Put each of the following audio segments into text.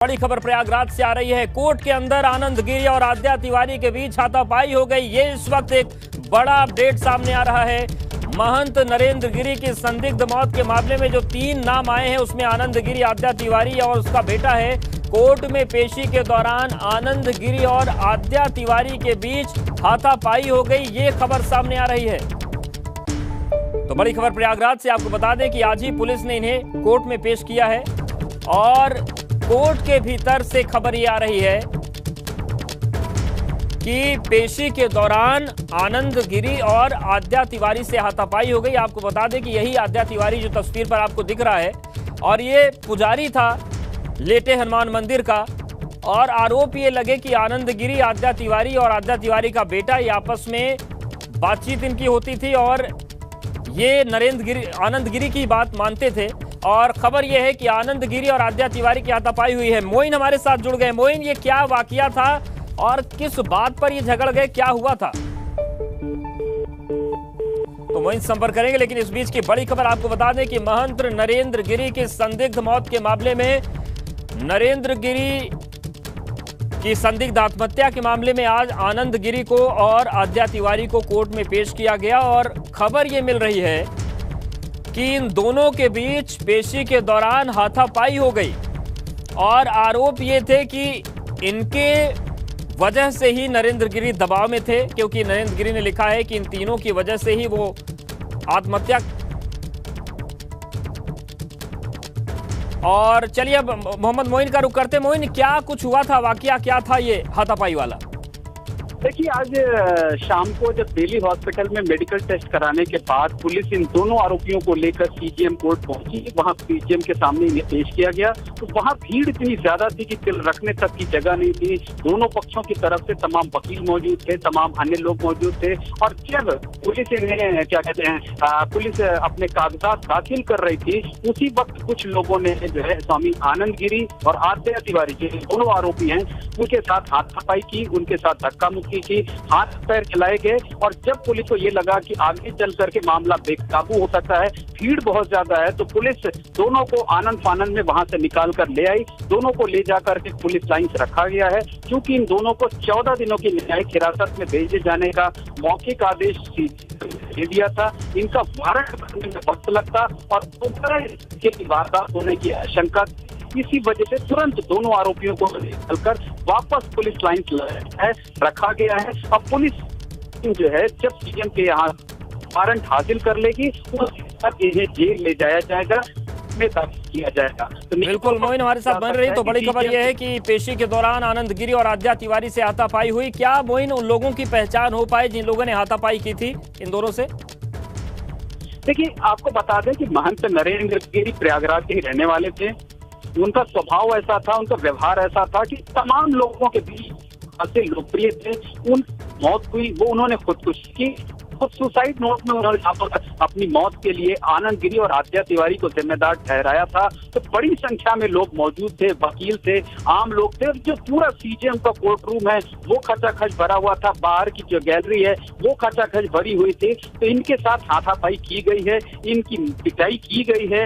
बड़ी खबर प्रयागराज से आ रही है। कोर्ट के अंदर आनंद गिरी और आद्या तिवारी के बीच हाथापाई हो गई। ये इस वक्त एक बड़ा अपडेट सामने आ रहा है। महंत नरेंद्र गिरी की संदिग्ध मौत के मामले में जो 3 नाम आए हैं उसमें आनंद गिरी, आद्या तिवारी और उसका बेटा है। कोर्ट में पेशी के दौरान आनंद गिरी और आद्या तिवारी के बीच हाथापाई हो गई। ये खबर सामने आ रही है। तो बड़ी खबर प्रयागराज से आपको बता दें कि आज ही पुलिस ने इन्हें कोर्ट में पेश किया है और कोर्ट के भीतर से खबर ये आ रही है कि पेशी के दौरान आनंद गिरी और आद्या तिवारी से हाथापाई हो गई। आपको बता दें कि यही आद्या तिवारी जो तस्वीर पर आपको दिख रहा है और ये पुजारी था लेटे हनुमान मंदिर का। और आरोप ये लगे कि आनंद गिरी, आद्या तिवारी और आद्या तिवारी का बेटा ये आपस में बातचीत इनकी होती थी और ये आनंद गिरी की बात मानते थे। और खबर यह है कि आनंद गिरी और आद्या तिवारी की हाथापाई हुई है। मोइन हमारे साथ जुड़ गए। मोइन, ये क्या वाकया था और किस बात पर ये झगड़ गए, क्या हुआ था? तो मोइन संपर्क करेंगे, लेकिन इस बीच की बड़ी खबर आपको बता दें कि महंत नरेंद्र गिरी की संदिग्ध मौत के मामले में नरेंद्र गिरी की संदिग्ध आत्महत्या के मामले में आज आनंद गिरी को और आद्या तिवारी को कोर्ट में पेश किया गया। और खबर ये मिल रही है कि इन दोनों के बीच पेशी के दौरान हाथापाई हो गई और आरोप ये थे कि इनके वजह से ही नरेंद्र गिरी दबाव में थे, क्योंकि नरेंद्र गिरी ने लिखा है कि इन तीनों की वजह से ही वो आत्महत्या। और चलिए अब मोहम्मद मोइन का रुख करते। मोइन, क्या कुछ हुआ था, वाकया क्या था ये हाथापाई वाला? देखिए, आज शाम को जब दिल्ली हॉस्पिटल में मेडिकल टेस्ट कराने के बाद पुलिस इन दोनों आरोपियों को लेकर सीजीएम कोर्ट पहुंची। वहां सीजीएम के सामने इन्हें पेश किया गया। तो वहां भीड़ इतनी ज्यादा थी कि तिल रखने तक की जगह नहीं थी। दोनों पक्षों की तरफ से तमाम वकील मौजूद थे, तमाम अन्य लोग मौजूद थे। और जब पुलिस इन्हें क्या कहते हैं पुलिस अपने कागजात दाखिल कर रही थी, उसी वक्त कुछ लोगों ने जो है स्वामी आनंद गिरी और आद्या तिवारी जो दोनों आरोपी हैं उनके साथ हाथापाई की, उनके साथ धक्का की, हाथ पैर चलाए गए। और जब पुलिस को ये लगा कि आगे चल करके मामला बेकाबू हो सकता है, भीड़ बहुत ज्यादा है, तो पुलिस दोनों को आनंद फानंद में वहां से निकाल कर ले आई। दोनों को ले जाकर के पुलिस लाइन से रखा गया है, क्योंकि इन दोनों को 14 दिनों की न्यायिक हिरासत में भेजे जाने का मौखिक आदेश दे दिया था। इनका वारंट बनने में वक्त लगता और दोबारा इसकी वारदात होने की आशंका। इसी वजह से तुरंत दोनों आरोपियों को निकालकर वापस पुलिस लाइन है रखा गया है। अब पुलिस जो है जब सीएम के यहाँ वारंट हासिल कर लेगी, उसके बाद इन्हें जेल ले जाया जाएगा, में दाखिल किया जाएगा। तो बिल्कुल मोइन हमारे साथ बन रही। तो बड़ी खबर यह है कि पेशी के दौरान आनंद गिरी और आद्या तिवारी से हाथापाई हुई। क्या मोइन उन लोगों की पहचान हो पाई जिन लोगों ने हाथापाई की थी इन दोनों से? देखिए, आपको बता दें कि महंत नरेंद्र गिरी प्रयागराज के ही रहने वाले थे। उनका स्वभाव ऐसा था, उनका व्यवहार ऐसा था कि तमाम लोगों के बीच सबसे लोकप्रिय थे। उन मौत हुई, वो उन्होंने खुदकुशी की। खुद सुसाइड नोट में उन्होंने अपनी मौत के लिए आनंद गिरी और आद्या तिवारी को जिम्मेदार ठहराया था। तो बड़ी संख्या में लोग मौजूद थे, वकील थे, आम लोग थे। जो पूरा सीजीएम का कोर्ट रूम है वो खचाखच भरा हुआ था। बाहर की जो गैलरी है वो खचाखच भरी हुई थी। तो इनके साथ हाथापाई की गई है, इनकी पिटाई की गई है,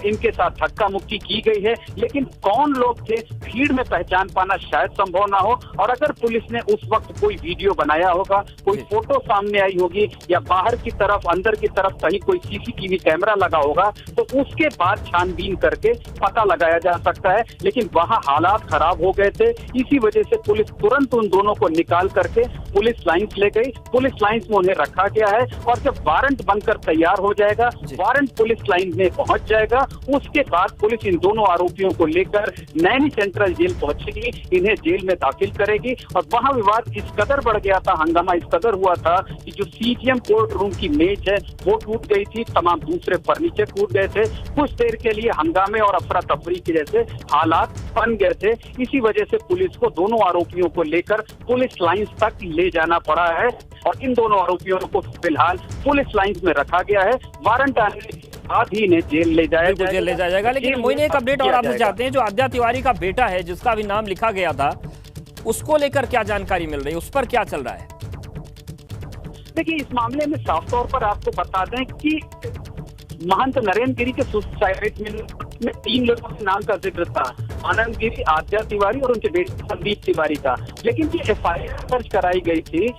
इनके साथ धक्का मुक्की की गई है। लेकिन कौन लोग थे, भीड़ में पहचान पाना शायद संभव ना हो। और अगर पुलिस ने उस वक्त कोई वीडियो बनाया होगा, कोई फोटो सामने आई होगी, या बाहर की तरफ अंदर की तरफ कहीं कोई सीसीटीवी कैमरा लगा होगा, तो उसके बाद छानबीन करके पता लगाया जा सकता है। लेकिन वहां हालात खराब हो गए थे, इसी वजह से पुलिस तुरंत उन दोनों को निकाल करके पुलिस लाइन्स ले गई। पुलिस लाइन्स में उन्हें रखा गया है और जब वारंट बनकर तैयार हो जाएगा, वारंट पुलिस लाइन में पहुंच जाएगा, उसके बाद पुलिस इन दोनों आरोपियों को लेकर नैनी सेंट्रल जेल पहुंचेगी, इन्हें जेल में दाखिल करेगी। और वहां विवाद इस कदर बढ़ गया था, हंगामा इस कदर हुआ था कि जो सीजीएम कोर्ट रूम की मेज है वो टूट गई थी, तमाम दूसरे फर्नीचर टूट गए थे। कुछ देर के लिए हंगामे और अफरा तफरी के जैसे हालात बन गए थे। इसी वजह से पुलिस को दोनों आरोपियों को लेकर पुलिस लाइन्स तक ले जाना पड़ा है और इन दोनों आरोपियों को फिलहाल पुलिस लाइन्स में रखा गया है। वारंट आने के बाद ही इन्हें जेल ले जाया जाएगा। लेकिन मोइन, एक अपडेट और आपसे चाहते हैं, जो आद्या तिवारी का बेटा है जिसका भी नाम लिखा गया था, उसको लेकर क्या जानकारी मिल रही है, उस पर क्या चल रहा है? देखिए, इस मामले में साफ तौर पर आपको बता दें कि महंत नरेंद्र गिरी के सुसाइड में 3 लोगों के नाम का जिक्र था। आनंद गिरी, आद्या तिवारी और उनके बेटे संदीप तिवारी का। लेकिन जो एफआईआर दर्ज कराई गई थी,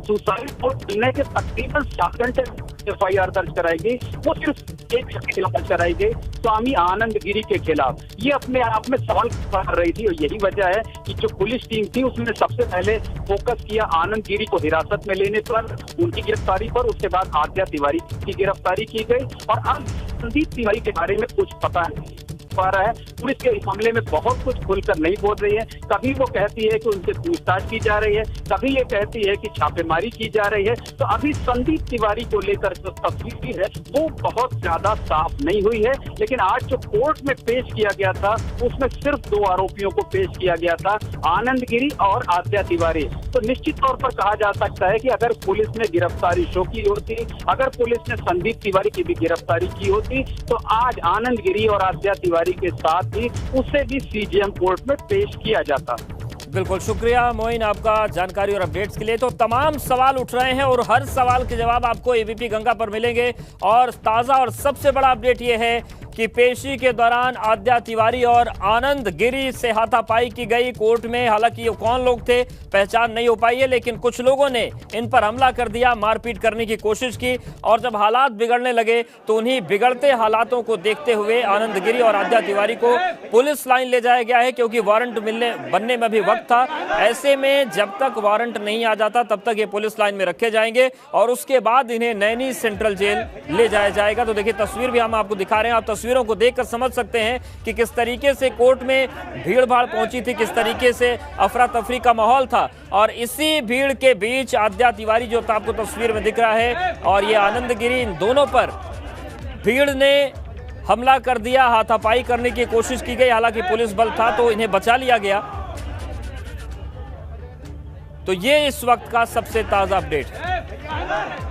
सुसाइड नोट मिलने के तकरीबन 7 घंटे एफआईआर दर्ज कराई गई, वो सिर्फ एक के खिलाफ दर्ज कराई गई, स्वामी आनंद गिरी के खिलाफ। ये अपने आप में सवाल कर रही थी और यही वजह है कि जो पुलिस टीम थी उसने सबसे पहले फोकस किया आनंद गिरी को हिरासत में लेने पर, उनकी गिरफ्तारी पर। उसके बाद आद्या तिवारी की गिरफ्तारी की गई और अब संदीप तिवारी के बारे में कुछ पता नहीं पा रहा है। पुलिस के इस मामले में बहुत कुछ खुलकर नहीं बोल रही है। कभी वो कहती है कि उनसे पूछताछ की जा रही है, कभी ये कहती है कि छापेमारी की जा रही है। तो अभी संदीप तिवारी को लेकर जो तस्वीर है वो बहुत ज्यादा साफ नहीं हुई है। लेकिन आज जो कोर्ट में पेश किया गया था उसमें सिर्फ 2 आरोपियों को पेश किया गया था, आनंद गिरी और आद्या तिवारी। तो निश्चित तौर पर कहा जा सकता है कि अगर पुलिस ने गिरफ्तारी शो की होती, अगर पुलिस ने संदीप तिवारी की भी गिरफ्तारी की होती, तो आज आनंद गिरी और आद्या तिवारी के साथ ही उसे भी सीजेएम कोर्ट में पेश किया जाता। बिल्कुल, शुक्रिया मोइन आपका जानकारी और अपडेट्स के लिए। तो तमाम सवाल उठ रहे हैं और हर सवाल के जवाब आपको एबीपी गंगा पर मिलेंगे। और ताज़ा और सबसे बड़ा अपडेट ये है कि पेशी के दौरान आद्या तिवारी और आनंद गिरी से हाथापाई की गई कोर्ट में। हालांकि ये कौन लोग थे पहचान नहीं हो पाई है, लेकिन कुछ लोगों ने इन पर हमला कर दिया, मारपीट करने की कोशिश की। और जब हालात बिगड़ने लगे तो उन्हीं बिगड़ते हालातों को देखते हुए आनंद गिरी और आद्या तिवारी को पुलिस लाइन ले जाया गया है, क्योंकि वारंट बनने में भी वक्त था। ऐसे में जब तक वारंट नहीं आ जाता तब तक ये पुलिस लाइन में रखे जाएंगे और उसके बाद इन्हें नैनी सेंट्रल जेल ले जाया जाएगा। तो देखिए तस्वीर भी हम आपको दिखा रहे हैं, आप तस्वीरों को देखकर समझ सकते हैं कि किस तरीके से कोर्ट में भीड़ भाड़ पहुंची थी, किस तरीके से अफरा तफरी का माहौल था। और इसी भीड़ के बीच आद्या तिवारी जो आपको तस्वीर में दिख रहा है और ये आनंद गिरी, इन दोनों पर भीड़ ने हमला कर दिया, हाथापाई करने की कोशिश की गई। हालांकि पुलिस बल था तो इन्हें बचा लिया गया। तो ये इस वक्त का सबसे ताजा अपडेट है।